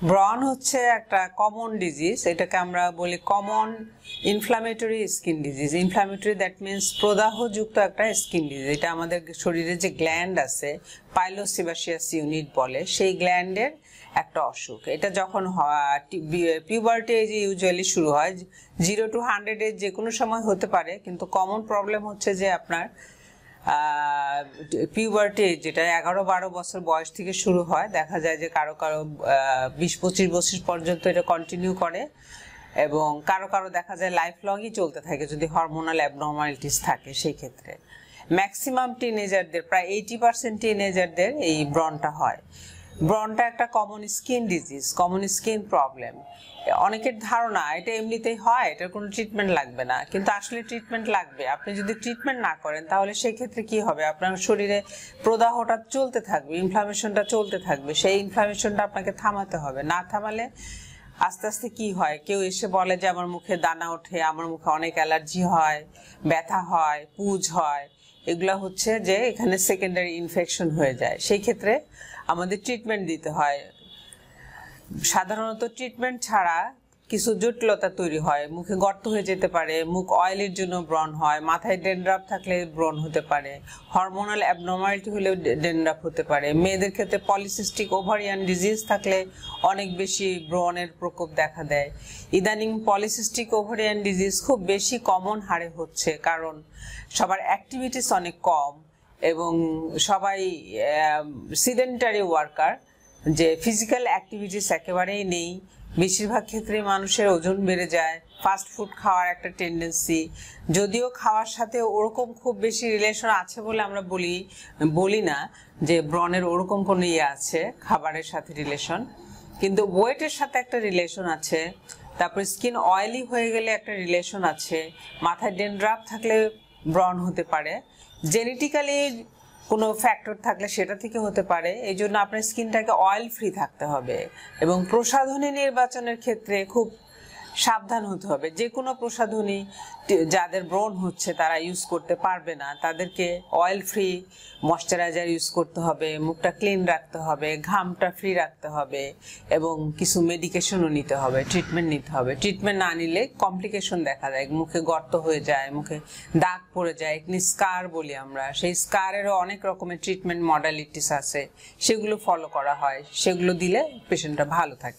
ব্রন হচ্ছে একটা common disease, এটাকে আমরা বলি common inflammatory skin disease. Inflammatory that means প্রদাহযুক্ত একটা স্কিন ডিজিজ। এটা আমাদের শরীরে যে গ্ল্যান্ড আছে, পাইলোসেবাসিয়াস ইউনিট বলে, সেই গ্ল্যান্ডের একটা অসুখ। এটা যখন পিউবার্টি এজে ইউজুয়ালি শুরু হয়, 0 to 100 এর যে কোনো সময় হতে পারে, কিন্তু কমন প্রবলেম হচ্ছে যে আপনার পিউবার্টি যেটা 11-12 বছর বয়স থেকে শুরু হয়। দেখা যায় যে কারো কারো 20-25 বছর পর্যন্ত এটা কন্টিনিউ করে, এবং কারো কারো দেখা যায় লাইফ লংই চলতে থাকে যদি হরমোনাল অ্যাবনর্মালিটিস থাকে। সেই ক্ষেত্রে ম্যাক্সিমাম টিনেজারদের, প্রায় 80% টিনেজারদের এই ব্রনটা হয়। ব্রনটা একটা common skin disease, common skin problem. অনেকের ধারণা এটা এমনিতেই হয়, এটার কোনো ট্রিটমেন্ট লাগবে না, কিন্তু আসলে ট্রিটমেন্ট লাগবে। আপনি যদি ট্রিটমেন্ট না করেন তাহলে সেই ক্ষেত্রে কি হবে, আপনার শরীরে প্রদাহটা চলতে থাকবে, ইনফ্লামেশনটা চলতে থাকবে। সেই ইনফ্লামেশনটা আপনাকে থামাতে হবে, না থামালে আস্তে আস্তে কি হয়, কেউ এসে বলে যে আমার মুখে দানা ওঠে, আমার মুখে অনেক অ্যালার্জি হয়, ব্যথা হয়, পুজ হয়। এগুলো হচ্ছে যে এখানে সেকেন্ডারি ইনফেকশন হয়ে যায়। সেই ক্ষেত্রে আমাদের ট্রিটমেন্ট দিতে হয়। সাধারণত ট্রিটমেন্ট ছাড়া কিছু জটিলতা তৈরি হয়, মুখে গর্ত হয়ে যেতে পারে, মুখ অয়েলের জন্য ব্রন হয়, মাথায় ড্যান্ড্রাফ থাকলে ব্রন হতে পারে, হরমোনাল অ্যাবনর্মালিটি হলেও ড্যান্ড্রাফ হতে পারে। মেয়েদের ক্ষেত্রে পলিসিস্টিক ওভারিয়ান ডিজিজ থাকলে অনেক বেশি ব্রনের প্রকোপ দেখা দেয়। ইদানিং পলিসিস্টিক ওভারিয়ান ডিজিজ খুব বেশি কমন হারে হচ্ছে, কারণ সবার অ্যাক্টিভিটিস অনেক কম এবং সবাই সিডেন্টারি ওয়ার্কার, যে ফিজিক্যাল অ্যাক্টিভিটিস একেবারেই নেই। বেশিরভাগ ক্ষেত্রে মানুষের ওজন বেড়ে যায়, ফাস্ট ফুড খাওয়ার একটা টেন্ডেন্সি। যদিও খাওয়ার সাথে ওরকম খুব বেশি রিলেশন আছে বলে আমরা বলি না যে ব্রনের ওরকম কোনো ইয়ে আছে খাবারের সাথে রিলেশন, কিন্তু ওয়েটের সাথে একটা রিলেশন আছে। তারপর স্কিন অয়েলি হয়ে গেলে একটা রিলেশন আছে। মাথায় ড্যান্ড্রাফ থাকলে ব্রন হতে পারে। জেনেটিক্যালি কোনো ফ্যাক্টর থাকলে সেটা থেকে হতে পারে। এই জন্য আপনার স্কিনটাকে অয়েল ফ্রি থাকতে হবে এবং প্রসাধনী নির্বাচনের ক্ষেত্রে খুব সাবধান হতে হবে। যে কোনো প্রসাধনী যাদের ব্রন হচ্ছে তারা ইউজ করতে পারবে না, তাদেরকে অয়েল ফ্রি ময়শ্চারাইজার ইউজ করতে হবে, মুখটা ক্লিন রাখতে হবে, ঘামটা ফ্রি রাখতে হবে এবং কিছু মেডিকেশনও নিতে হবে, ট্রিটমেন্ট নিতে হবে। ট্রিটমেন্ট না নিলে কমপ্লিকেশন দেখা যায়, মুখে গর্ত হয়ে যায়, মুখে দাগ পড়ে যায়, স্কার বলি আমরা। সেই স্কারেরও অনেক রকমের ট্রিটমেন্ট মডালিটিস আছে, সেগুলো ফলো করা হয়, সেগুলো দিলে পেশেন্টটা ভালো থাকে।